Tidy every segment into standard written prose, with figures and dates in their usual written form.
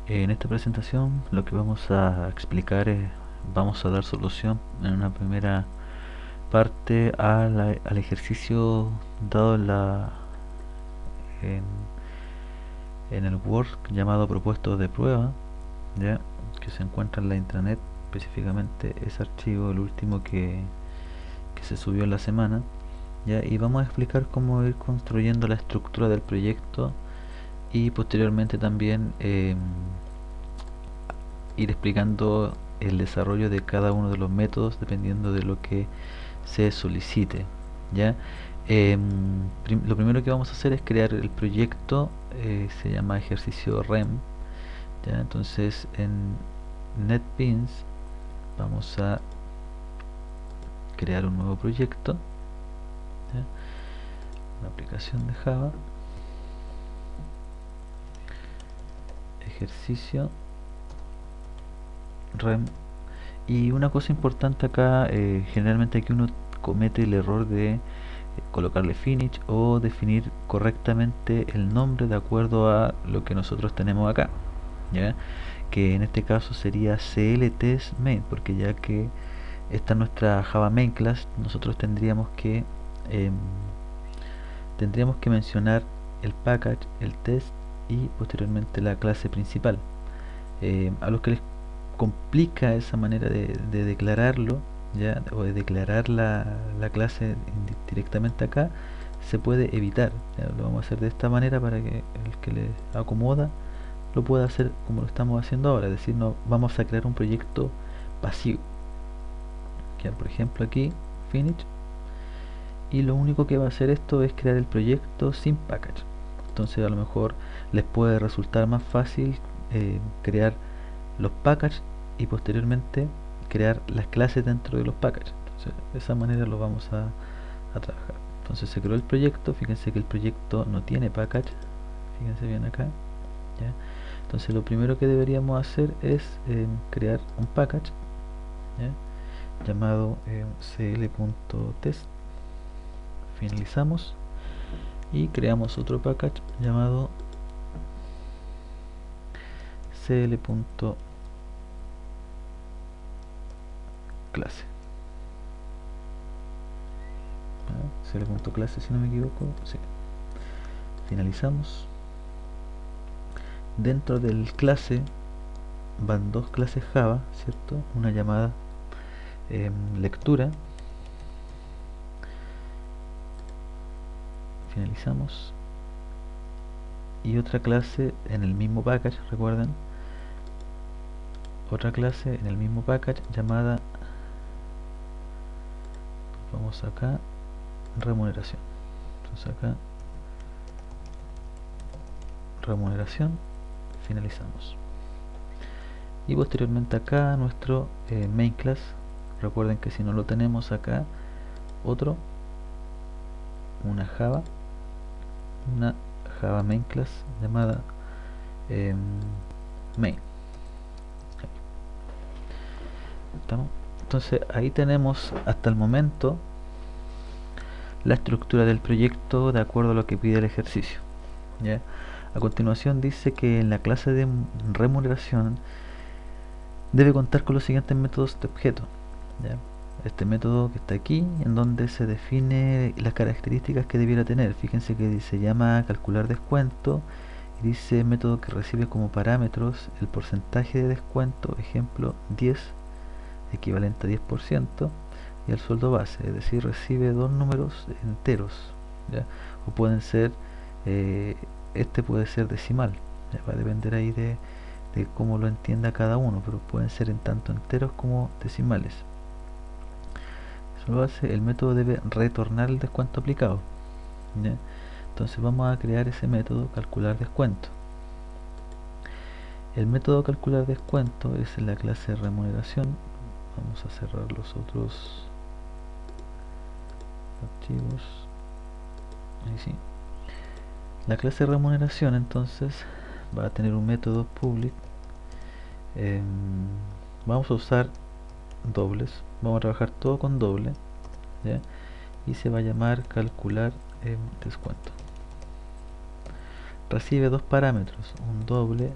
En esta presentación lo que vamos a explicar es, vamos a dar solución en una primera parte al ejercicio dado en, en el Word llamado propuesto de prueba, ya que se encuentra en la intranet, específicamente ese archivo, el último que se subió en la semana, ya, y vamos a explicar cómo ir construyendo la estructura del proyecto y posteriormente también ir explicando el desarrollo de cada uno de los métodos dependiendo de lo que se solicite, ¿ya? Lo primero que vamos a hacer es crear el proyecto, se llama ejercicio REM, ¿ya? Entonces en NetBeans vamos a crear un nuevo proyecto, ¿ya? Una aplicación de Java, ejercicio REM. Y una cosa importante acá, generalmente aquí uno comete el error de colocarle finish o definir correctamente el nombre de acuerdo a lo que nosotros tenemos acá, ¿ya? Que en este caso sería CLTest main, porque ya que esta es nuestra Java main class, nosotros em, tendríamos que mencionar el package, el test y posteriormente la clase principal. A los que les complica esa manera de declararlo, ya, o de declarar la clase directamente acá, se puede evitar, ya. Lo vamos a hacer de esta manera para que el que le acomoda lo pueda hacer como lo estamos haciendo ahora, es decir, no vamos a crear un proyecto pasivo, ya, por ejemplo aquí finish, y lo único que va a hacer esto es crear el proyecto sin package. Entonces a lo mejor les puede resultar más fácil crear los packages y posteriormente crear las clases dentro de los packages. Entonces, de esa manera lo vamos a trabajar. Entonces se creó el proyecto, fíjense que el proyecto no tiene package, fíjense bien acá, ¿ya? Entonces lo primero que deberíamos hacer es crear un package, ¿ya? Llamado cl.test, finalizamos y creamos otro package llamado cl.clase, cl.clase si no me equivoco, sí. Finalizamos. Dentro del clase van dos clases Java, ¿cierto? Una llamada lectura, finalizamos, y otra clase en el mismo package, recuerden, otra clase en el mismo package llamada, vamos acá, remuneración. Entonces acá, remuneración, finalizamos. Y posteriormente acá nuestro main class, recuerden que si no lo tenemos acá, otro, una Java main class llamada main. ¿Estamos? Entonces ahí tenemos hasta el momento la estructura del proyecto de acuerdo a lo que pide el ejercicio, ¿ya? A continuación dice que en la clase de remuneración debe contar con los siguientes métodos de objeto, ¿ya? Este método que está aquí, en donde se define las características que debiera tener. Fíjense que se llama calcular descuento y dice método que recibe como parámetros el porcentaje de descuento, ejemplo 10, equivalente a 10%, y el sueldo base, es decir, recibe dos números enteros, ¿ya? O pueden ser, este puede ser decimal, ¿ya? Va a depender ahí de cómo lo entienda cada uno, pero pueden ser en tanto enteros como decimales. Eso lo hace, el método debe retornar el descuento aplicado, ¿ya? Entonces vamos a crear ese método calcular descuento. El método calcular descuento es en la clase remuneración. Vamos a cerrar los otros archivos. Ahí sí. La clase remuneración entonces va a tener un método public. Vamos a usar dobles. Vamos a trabajar todo con doble, ¿ya? Y se va a llamar calcular descuento. Recibe dos parámetros, un doble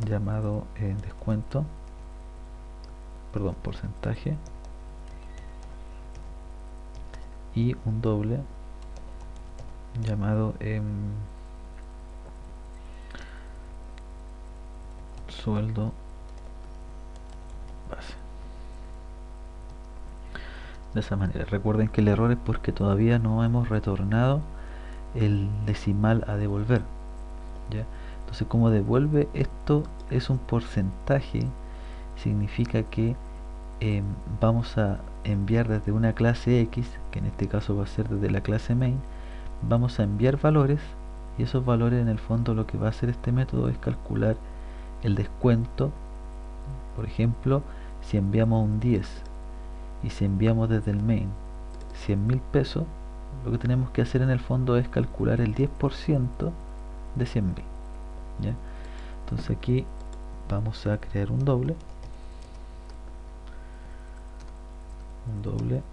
llamado descuento, perdón, porcentaje, y un doble llamado sueldo base. De esa manera, recuerden que el error es porque todavía no hemos retornado el decimal a devolver, ¿ya? Entonces, como devuelve esto es un porcentaje, significa que vamos a enviar desde una clase X, que en este caso va a ser desde la clase main, vamos a enviar valores, y esos valores en el fondo lo que va a hacer este método es calcular el descuento. Por ejemplo, si enviamos un 10 y si enviamos desde el main 100.000 pesos, lo que tenemos que hacer en el fondo es calcular el 10% de 100.000, ¿ya? Entonces aquí vamos a crear un doble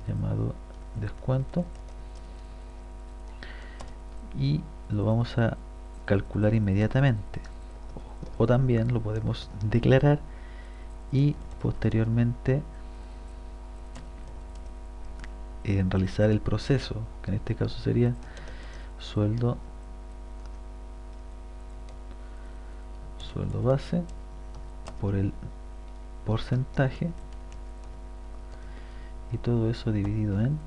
llamado descuento, y lo vamos a calcular inmediatamente, o también lo podemos declarar y posteriormente realizar el proceso, que en este caso sería sueldo base por el porcentaje, y todo eso dividido en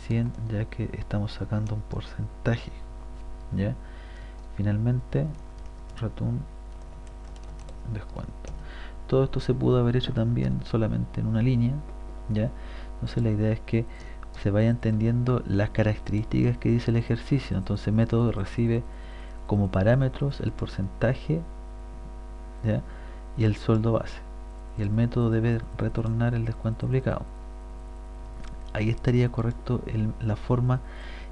100, ya que estamos sacando un porcentaje, ¿ya? Finalmente, return descuento. Todo esto se pudo haber hecho también solamente en una línea, ¿ya? Entonces la idea es que se vaya entendiendo las características que dice el ejercicio. Entonces el método recibe como parámetros el porcentaje, ¿ya?, y el sueldo base, y el método debe retornar el descuento aplicado. Ahí estaría correcto la forma.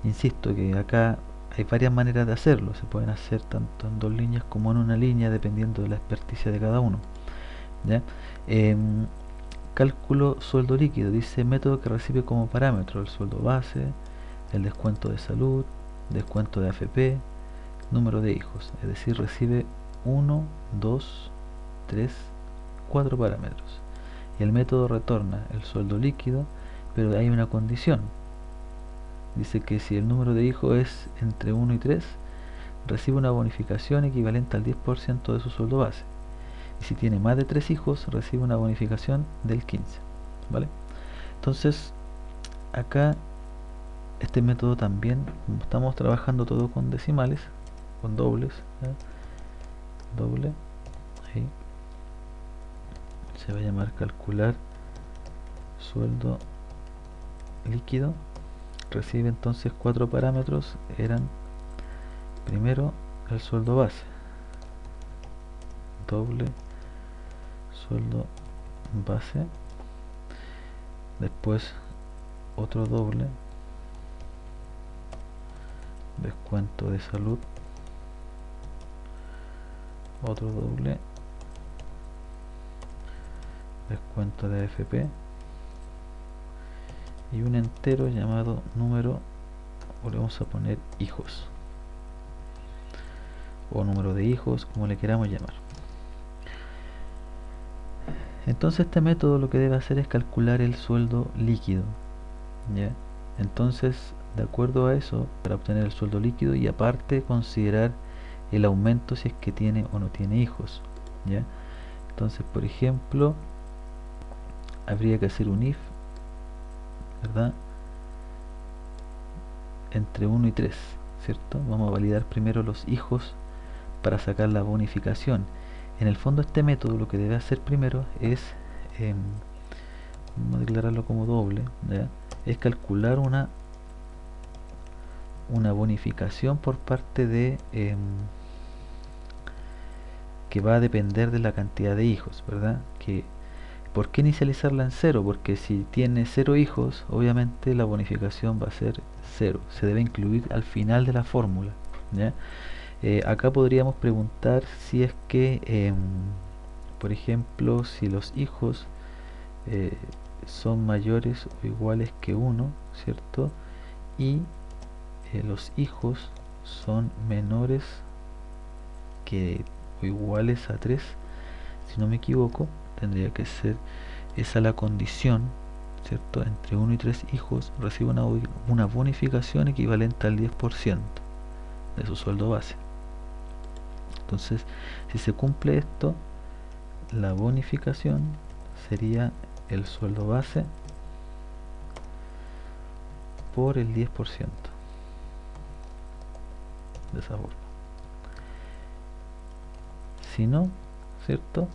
Insisto que acá hay varias maneras de hacerlo, se pueden hacer tanto en dos líneas como en una línea dependiendo de la experticia de cada uno, ¿ya? Cálculo sueldo líquido, dice método que recibe como parámetro el sueldo base, el descuento de salud, descuento de AFP, número de hijos, es decir, recibe 1, 2, 3, 4 parámetros, y el método retorna el sueldo líquido, pero hay una condición. Dice que si el número de hijos es entre 1 y 3, recibe una bonificación equivalente al 10% de su sueldo base, y si tiene más de 3 hijos recibe una bonificación del 15%, ¿vale? Entonces acá este método también, como estamos trabajando todo con decimales, con dobles, ¿ya? Doble, ahí se va a llamar calcular sueldo líquido. Recibe entonces 4 parámetros, eran primero el sueldo base, doble sueldo base, después otro doble, descuento de salud, otro doble, descuento de AFP, y un entero llamado número, o le vamos a poner hijos, o número de hijos, como le queramos llamar. Entonces este método lo que debe hacer es calcular el sueldo líquido, ¿ya? Entonces, de acuerdo a eso, para obtener el sueldo líquido, y aparte considerar el aumento si es que tiene o no tiene hijos, ¿ya? Entonces, por ejemplo, habría que hacer un if, ¿verdad?, entre 1 y 3, ¿cierto? Vamos a validar primero los hijos para sacar la bonificación. En el fondo este método lo que debe hacer primero es, vamos a declararlo como doble, ¿ya?, es calcular una bonificación por parte de que va a depender de la cantidad de hijos, ¿verdad? ¿Por qué inicializarla en 0? Porque si tiene 0 hijos, obviamente la bonificación va a ser 0. Se debe incluir al final de la fórmula, ¿ya? Acá podríamos preguntar si es que, por ejemplo, si los hijos son mayores o iguales que 1, ¿cierto? Y los hijos son menores que o iguales a 3, si no me equivoco, tendría que ser esa la condición, ¿cierto? Entre 1 y 3 hijos recibe una bonificación equivalente al 10% de su sueldo base. Entonces, si se cumple esto, la bonificación sería el sueldo base por el 10%. De esa forma. Si no, ¿cierto?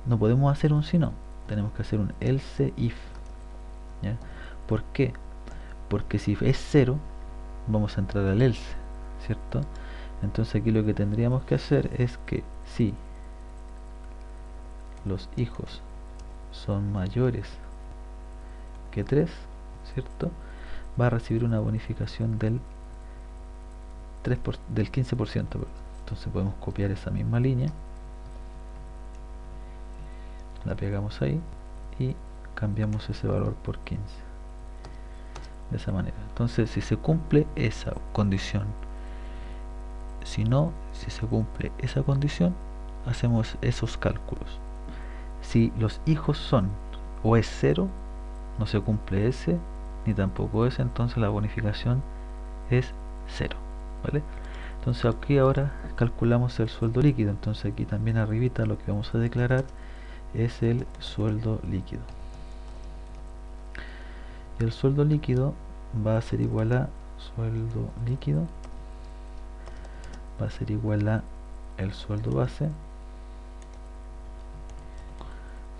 No podemos hacer un si no, tenemos que hacer un else if, ¿ya? ¿Por qué? Porque si es 0, vamos a entrar al else, ¿cierto? Entonces aquí lo que tendríamos que hacer es que si los hijos son mayores que 3, ¿cierto? Va a recibir una bonificación del 15%, perdón. Entonces podemos copiar esa misma línea, la pegamos ahí y cambiamos ese valor por 15. De esa manera. Entonces, si se cumple esa condición, si no, si se cumple esa condición, hacemos esos cálculos. Si los hijos son o es 0, no se cumple ese, ni tampoco ese, entonces la bonificación es 0, ¿vale? Entonces aquí ahora calculamos el sueldo líquido. Entonces aquí también arribita lo que vamos a declarar es el sueldo líquido. Y el sueldo líquido va a ser igual a sueldo líquido, va a ser igual a el sueldo base,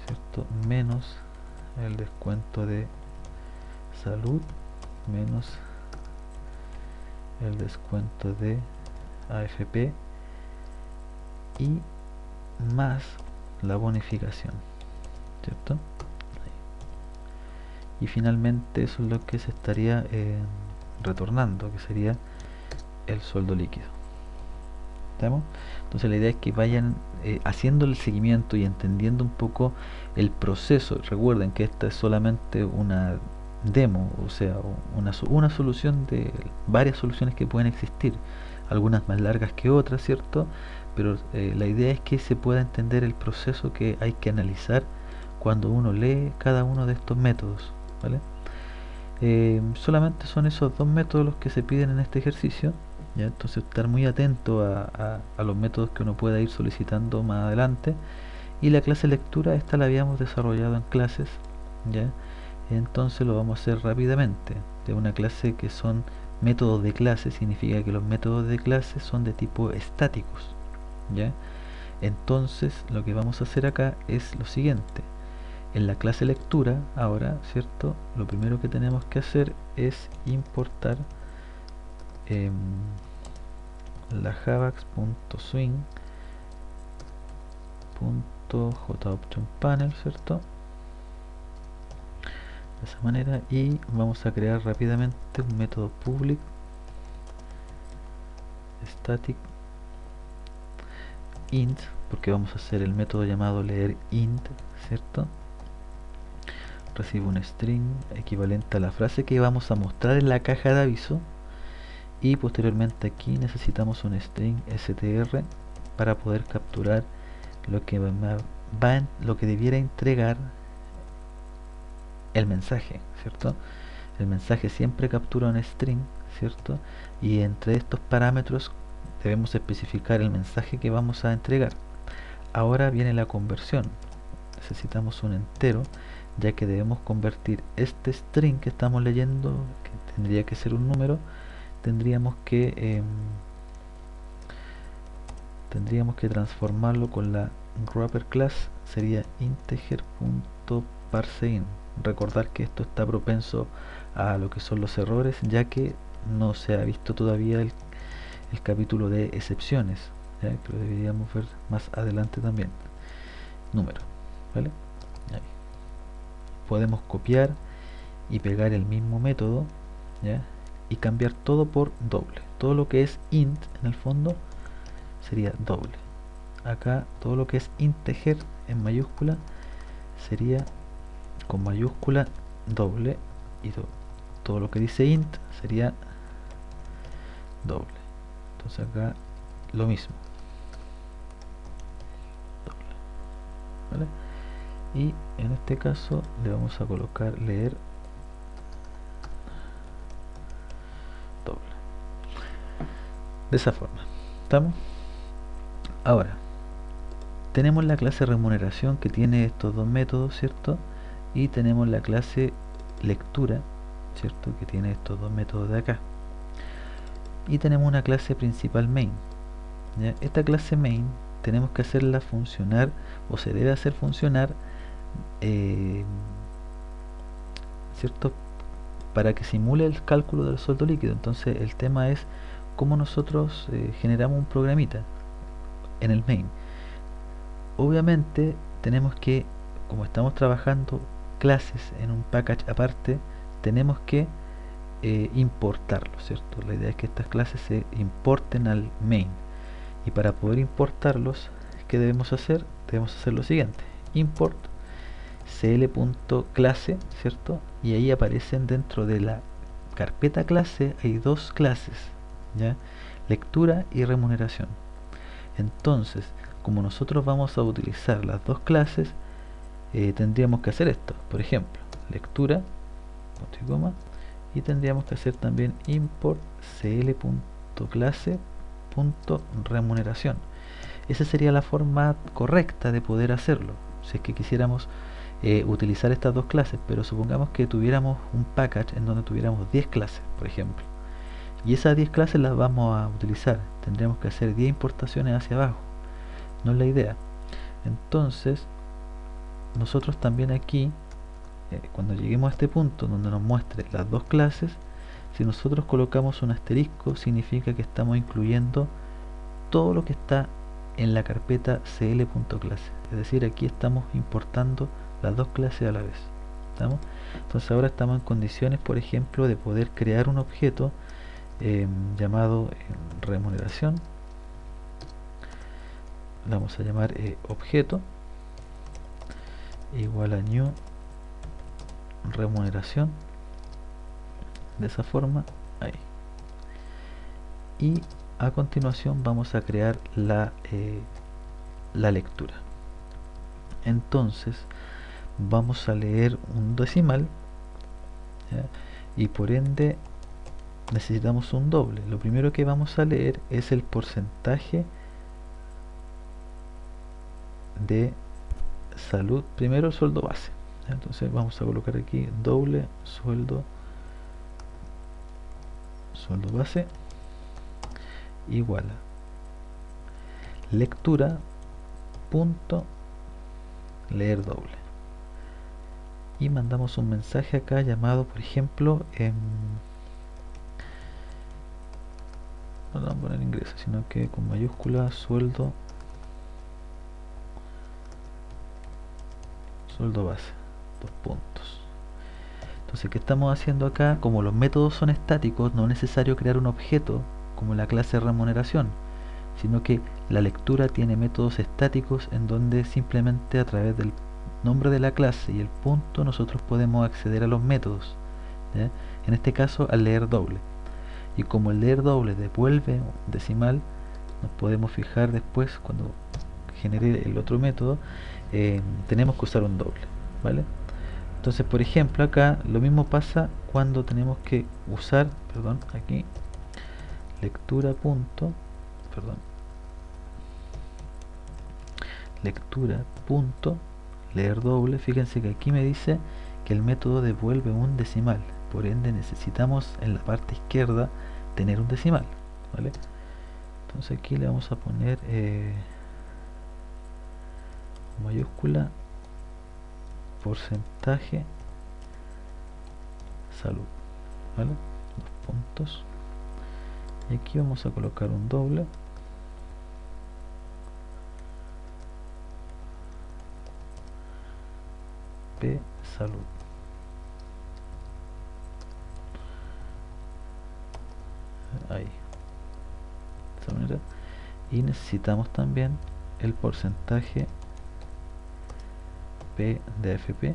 ¿cierto? Menos el descuento de salud, menos el descuento de AFP y más la bonificación, ¿cierto? Y finalmente eso es lo que se estaría retornando, que sería el sueldo líquido. ¿Estamos? Entonces la idea es que vayan haciendo el seguimiento y entendiendo un poco el proceso. Recuerden que esta es solamente una demo, o sea, una solución de varias soluciones que pueden existir, algunas más largas que otras, ¿cierto? Pero la idea es que se pueda entender el proceso que hay que analizar cuando uno lee cada uno de estos métodos, ¿vale? Solamente son esos dos métodos los que se piden en este ejercicio, ¿ya? Entonces estar muy atento a los métodos que uno pueda ir solicitando más adelante. Y la clase lectura, esta la habíamos desarrollado en clases, ¿ya? Entonces lo vamos a hacer rápidamente. De una clase que son métodos de clase, significa que los métodos de clase son de tipo estáticos, ¿ya? Entonces lo que vamos a hacer acá es lo siguiente. En la clase lectura, ahora, ¿cierto? Lo primero que tenemos que hacer es importar la javax.swing.jOptionPanel, ¿cierto? De esa manera, y vamos a crear rápidamente un método public static int, porque vamos a hacer el método llamado leer int, ¿cierto? Recibe un string equivalente a la frase que vamos a mostrar en la caja de aviso, y posteriormente aquí necesitamos un string str para poder capturar lo que lo que debiera entregar el mensaje, ¿cierto? El mensaje siempre captura un string, ¿cierto? Y entre estos parámetros debemos especificar el mensaje que vamos a entregar. Ahora viene la conversión. Necesitamos un entero, ya que debemos convertir este string que estamos leyendo, que tendría que ser un número, tendríamos que transformarlo con la wrapper class, sería integer.parseInt. Recordar que esto está propenso a lo que son los errores, ya que no se ha visto todavía el capítulo de excepciones, ¿ya? Que lo deberíamos ver más adelante también. Número, ¿vale? Ahí. Podemos copiar y pegar el mismo método, ¿ya? Y cambiar todo por doble. Todo lo que es int en el fondo sería doble. Acá todo lo que es integer en mayúscula sería con mayúscula doble, y todo lo que dice int sería doble. Entonces acá lo mismo, doble. ¿vale? Y en este caso le vamos a colocar leer doble, de esa forma. ¿Estamos? Ahora tenemos la clase remuneración que tiene estos dos métodos, ¿cierto? Y tenemos la clase lectura, ¿cierto? Que tiene estos dos métodos de acá. Y tenemos una clase principal main, ¿ya? Esta clase main tenemos que hacerla funcionar, o se debe hacer funcionar, ¿cierto? Para que simule el cálculo del sueldo líquido. Entonces el tema es cómo nosotros generamos un programita en el main. Obviamente tenemos que, como estamos trabajando clases en un package aparte, tenemos que importarlo, ¿cierto? La idea es que estas clases se importen al main, y para poder importarlos, ¿qué debemos hacer? Debemos hacer lo siguiente: import cl.clase, ¿cierto? Y ahí aparecen, dentro de la carpeta clase hay dos clases, ¿ya? Lectura y remuneración. Entonces, como nosotros vamos a utilizar las dos clases, tendríamos que hacer esto. Por ejemplo, lectura, punto y coma, y tendríamos que hacer también import cl.clase.remuneración. Esa sería la forma correcta de poder hacerlo, si es que quisiéramos utilizar estas dos clases. Pero supongamos que tuviéramos un package en donde tuviéramos 10 clases, por ejemplo, y esas 10 clases las vamos a utilizar. Tendríamos que hacer 10 importaciones hacia abajo. No es la idea. Entonces, nosotros también aquí, cuando lleguemos a este punto donde nos muestre las dos clases, si nosotros colocamos un asterisco, significa que estamos incluyendo todo lo que está en la carpeta cl.clase. Es decir, aquí estamos importando las dos clases a la vez. ¿Estamos? Entonces ahora estamos en condiciones, por ejemplo, de poder crear un objeto llamado remuneración. Le vamos a llamar objeto igual a new remuneración, de esa forma, ahí. Y a continuación vamos a crear la lectura. Entonces vamos a leer un decimal, ¿ya? Y por ende necesitamos un doble. Lo primero que vamos a leer es el porcentaje de salud, primero el sueldo base, ¿ya? Entonces vamos a colocar aquí doble sueldo base igual a lectura punto leer doble, y mandamos un mensaje acá llamado, por ejemplo, no vamos a poner ingreso, sino que con mayúscula sueldo base, dos puntos. Entonces, ¿qué estamos haciendo acá? Como los métodos son estáticos, no es necesario crear un objeto como la clase remuneración, sino que la lectura tiene métodos estáticos en donde simplemente a través del nombre de la clase y el punto nosotros podemos acceder a los métodos, ¿ya? En este caso al leer doble. Y como el leer doble devuelve un decimal, nos podemos fijar después, cuando genere el otro método, tenemos que usar un doble, ¿vale? Entonces, por ejemplo, acá lo mismo pasa cuando tenemos que usar, perdón, aquí lectura punto, perdón, lectura punto leer doble. Fíjense que aquí me dice que el método devuelve un decimal, por ende necesitamos en la parte izquierda tener un decimal, ¿vale? Entonces aquí le vamos a poner mayúscula porcentaje salud, ¿vale? Dos puntos, y aquí vamos a colocar un doble, P salud. Ahí, de esta manera. Y necesitamos también el porcentaje P de AFP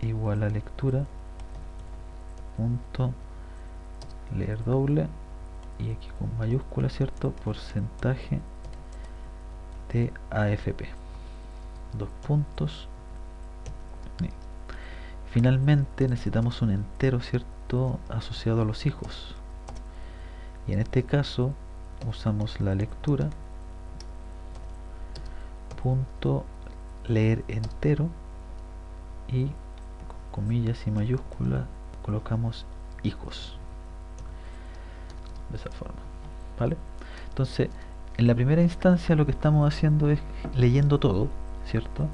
igual a lectura punto leer doble, y aquí con mayúscula, ¿cierto? Porcentaje de AFP. Dos puntos. Y finalmente necesitamos un entero, ¿cierto?, asociado a los hijos. Y en este caso usamos la lectura punto leer entero y con comillas y mayúsculas colocamos hijos, de esa forma, ¿vale? Entonces, en la primera instancia lo que estamos haciendo es leyendo todo, ¿cierto?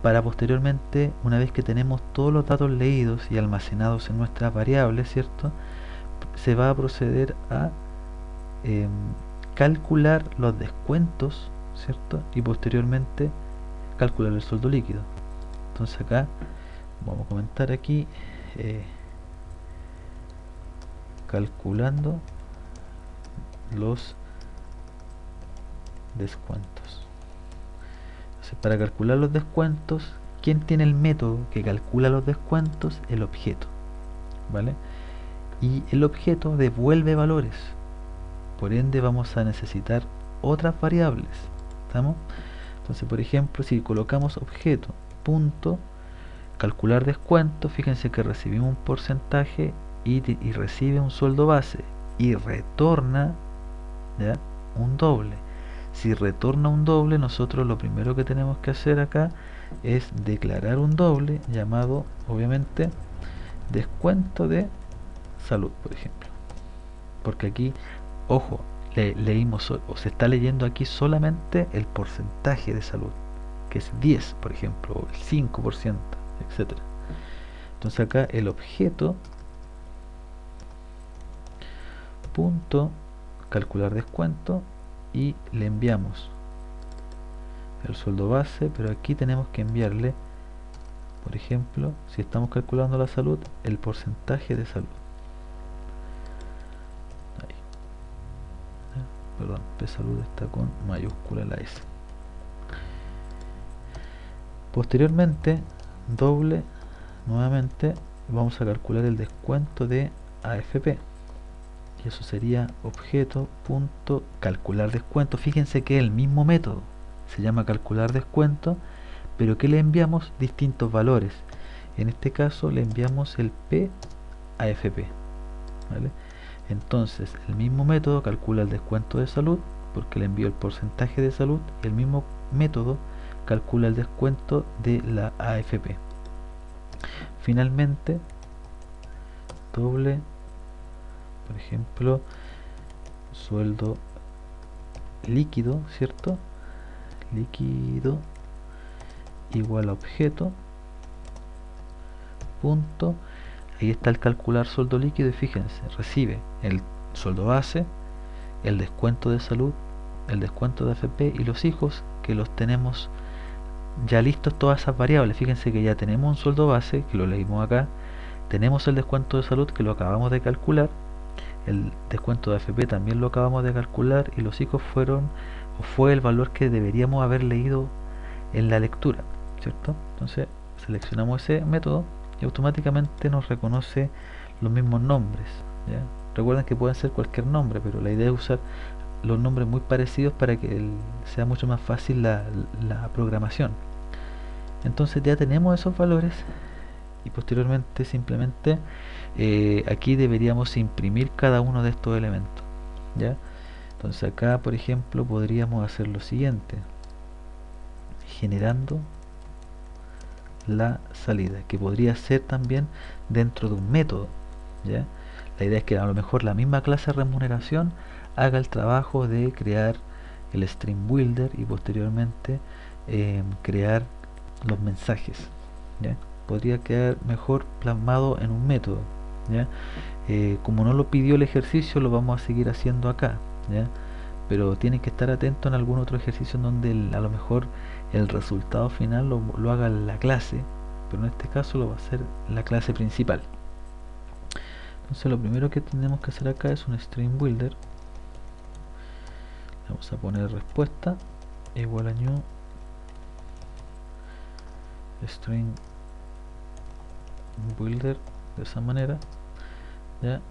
Para posteriormente, una vez que tenemos todos los datos leídos y almacenados en nuestras variables, ¿cierto?, se va a proceder a eh, calcular los descuentos, ¿cierto?, y posteriormente calcular el sueldo líquido. Entonces acá vamos a comentar aquí calculando los descuentos. Entonces, para calcular los descuentos, ¿quién tiene el método que calcula los descuentos? El objeto, ¿vale? Y el objeto devuelve valores, por ende vamos a necesitar otras variables, ¿estamos? Entonces, por ejemplo, si colocamos objeto punto calcular descuento, fíjense que recibimos un porcentaje y recibe un sueldo base y retorna, ¿ya?, un doble. Si retorna un doble, nosotros lo primero que tenemos que hacer acá es declarar un doble llamado, obviamente, descuento de salud, por ejemplo, porque aquí, ojo, leímos o se está leyendo aquí solamente el porcentaje de salud, que es 10, por ejemplo, o el 5%, etcétera. Entonces acá el objeto punto calcular descuento y le enviamos el sueldo base, pero aquí tenemos que enviarle, por ejemplo, si estamos calculando la salud, el porcentaje de salud. Ahí. Perdón, P salud está con mayúscula la S. Posteriormente, doble, nuevamente, vamos a calcular el descuento de AFP. Y eso sería objeto punto calcular descuento. Fíjense que es el mismo método, se llama calcular descuento, pero que le enviamos distintos valores. En este caso le enviamos el P AFP, ¿vale? Entonces el mismo método calcula el descuento de salud, porque le envío el porcentaje de salud, y el mismo método calcula el descuento de la AFP. Finalmente, doble, por ejemplo, sueldo líquido, ¿cierto? Líquido igual a objeto punto, ahí está el calcular sueldo líquido y fíjense, recibe el sueldo base, el descuento de salud, el descuento de AFP y los hijos, que los tenemos ya listos todas esas variables. Fíjense que ya tenemos un sueldo base, que lo leímos acá, tenemos el descuento de salud, que lo acabamos de calcular, el descuento de AFP también lo acabamos de calcular, y los hijos fueron, o fue el valor que deberíamos haber leído en la lectura, ¿cierto? Entonces seleccionamos ese método y automáticamente nos reconoce los mismos nombres, ¿ya? Recuerden que pueden ser cualquier nombre, pero la idea es usar los nombres muy parecidos para que sea mucho más fácil la programación. Entonces ya tenemos esos valores y posteriormente simplemente aquí deberíamos imprimir cada uno de estos elementos, ¿ya? Entonces acá, por ejemplo, podríamos hacer lo siguiente, generando la salida, que podría ser también dentro de un método, ¿ya? La idea es que a lo mejor la misma clase de remuneración haga el trabajo de crear el string builder y posteriormente crear los mensajes, ¿ya? Podría quedar mejor plasmado en un método, ¿ya? Como no lo pidió el ejercicio, lo vamos a seguir haciendo acá, ¿ya? Pero tienen que estar atentos en algún otro ejercicio en donde a lo mejor el resultado final lo haga la clase, pero en este caso lo va a hacer la clase principal. Entonces lo primero que tenemos que hacer acá es un string builder. Vamos a poner respuesta igual a new string builder, de esa manera, ¿ya?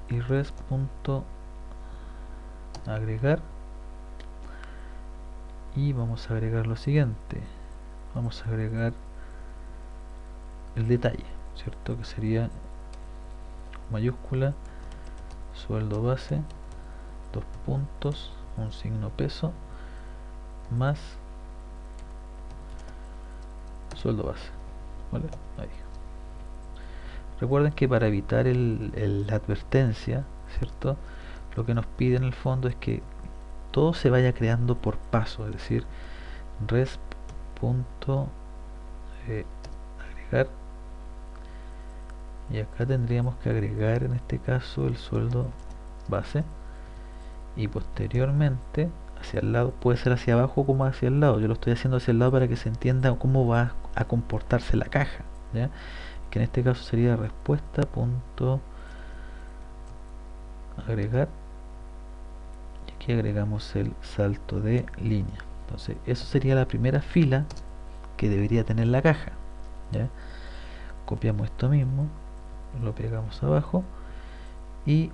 Y res.agregar y vamos a agregar lo siguiente. Vamos a agregar el detalle, ¿cierto? Que sería mayúscula, sueldo base, dos puntos, un signo peso, más sueldo base, ¿vale? Ahí. Recuerden que para evitar la advertencia, ¿cierto? Lo que nos pide en el fondo es que todo se vaya creando por paso, es decir, resp.agregar, y acá tendríamos que agregar en este caso el sueldo base, y posteriormente hacia el lado, puede ser hacia abajo como hacia el lado. Yo lo estoy haciendo hacia el lado para que se entienda cómo va a comportarse la caja, ¿ya? Que en este caso sería respuesta punto agregar, y aquí agregamos el salto de línea. Entonces eso sería la primera fila que debería tener la caja, ¿ya? Copiamos esto mismo, lo pegamos abajo y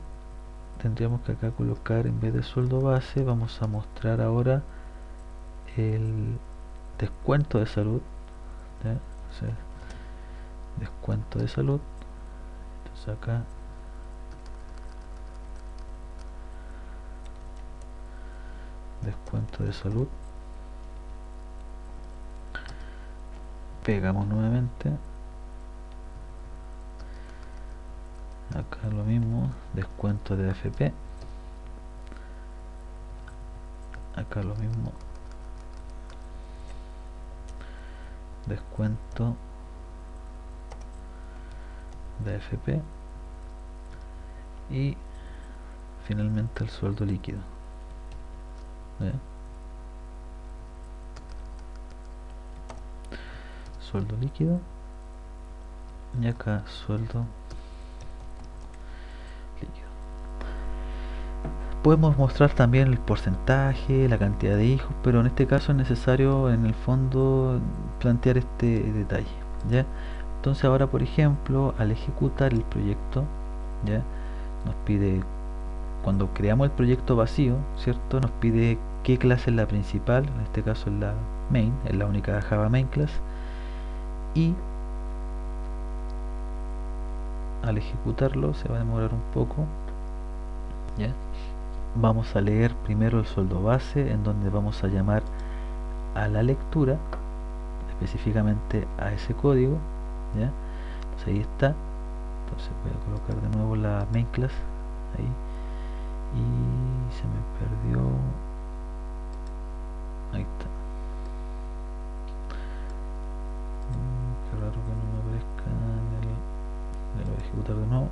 tendríamos que acá colocar, en vez de sueldo base, vamos a mostrar ahora el descuento de salud, ¿ya? O sea, descuento de salud. Entonces acá descuento de salud, pegamos nuevamente, acá lo mismo, descuento de AFP, acá lo mismo, descuento de AFP, y finalmente el sueldo líquido, ¿ya? Sueldo líquido, y acá sueldo líquido. Podemos mostrar también el porcentaje, la cantidad de hijos, pero en este caso es necesario en el fondo plantear este detalle, ¿ya? Entonces ahora, por ejemplo, al ejecutar el proyecto, ¿ya? Nos pide, cuando creamos el proyecto vacío, ¿cierto? Nos pide qué clase es la principal, en este caso es la main, es la única Java main class, y al ejecutarlo se va a demorar un poco, ¿ya? Vamos a leer primero el sueldo base, en donde vamos a llamar a la lectura, específicamente a ese código, ¿ya? Entonces ahí está. Entonces voy a colocar de nuevo la main class ahí, y se me perdió, ahí está. Qué raro que no me aparezca lo voy a ejecutar de nuevo.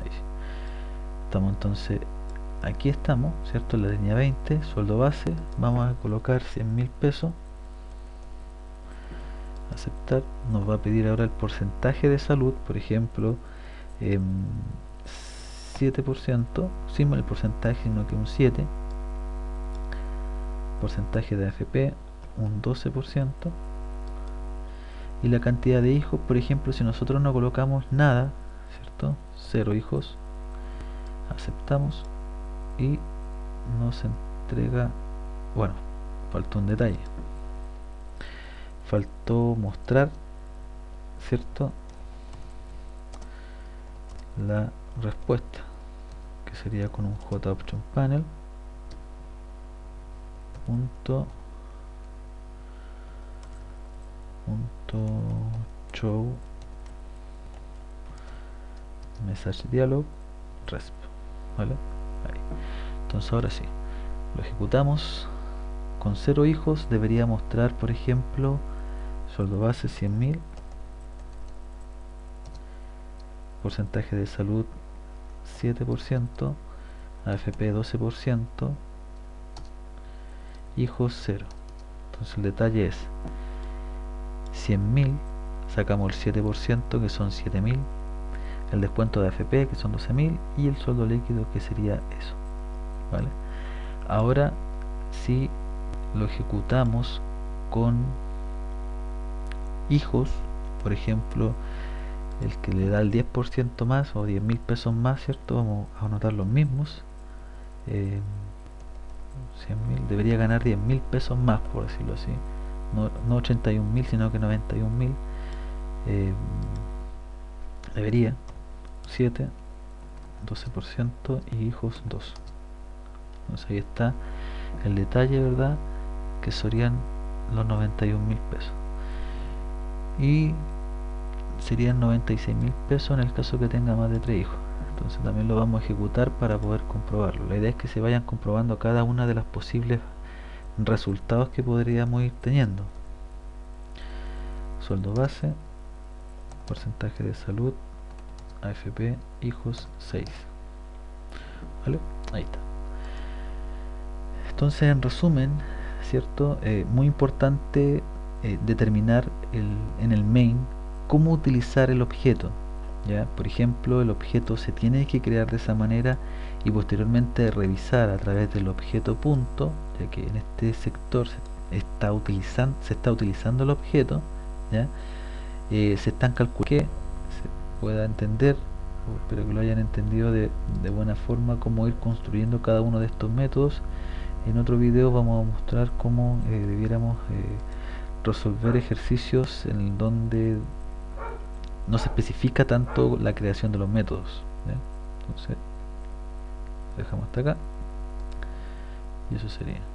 Ahí sí. Estamos entonces, aquí estamos, ¿cierto? En la línea 20, sueldo base, vamos a colocar 100.000 pesos, aceptar. Nos va a pedir ahora el porcentaje de salud, por ejemplo, 7%, sin el porcentaje, sino que un 7%. Porcentaje de AFP, un 12%. Y la cantidad de hijos, por ejemplo, si nosotros no colocamos nada, ¿cierto? 0 hijos, aceptamos y nos entrega, bueno, faltó un detalle, faltó mostrar, ¿cierto? La respuesta, que sería con un JOption panel punto show message dialog resp, ¿vale? Ahí. Entonces ahora sí, lo ejecutamos. Con 0 hijos debería mostrar, por ejemplo, sueldo base 100.000, porcentaje de salud 7%, AFP 12%, hijos 0. Entonces el detalle es 100.000, sacamos el 7%, que son 7.000, el descuento de AFP, que son 12.000, y el sueldo líquido, que sería eso, ¿vale? Ahora, si lo ejecutamos con hijos, por ejemplo, el que le da el 10% más o 10.000 pesos más, ¿cierto? Vamos a anotar los mismos. eh, 100.000 debería ganar 10.000 pesos más, por decirlo así. No 81.000, sino que 91.000. eh, Debería 7, 12% y hijos 2. Entonces ahí está el detalle, ¿verdad? Que serían los 91.000 pesos. Y serían 96.000 pesos en el caso que tenga más de 3 hijos. Entonces también lo vamos a ejecutar para poder comprobarlo. La idea es que se vayan comprobando cada una de las posibles resultados que podríamos ir teniendo. Sueldo base, porcentaje de salud, AFP, hijos 6. ¿Vale? Ahí está. Entonces, en resumen, ¿cierto? Muy importante determinar en el main cómo utilizar el objeto. ¿Ya? Por ejemplo, el objeto se tiene que crear de esa manera y posteriormente revisar a través del objeto punto, ya que en este sector se está utilizando el objeto, ¿ya? Se están calculando que se pueda entender, espero que lo hayan entendido de buena forma, cómo ir construyendo cada uno de estos métodos. En otro video vamos a mostrar cómo debiéramos resolver ejercicios en donde no se especifica tanto la creación de los métodos, ¿ya? Entonces, dejamos hasta acá y eso sería.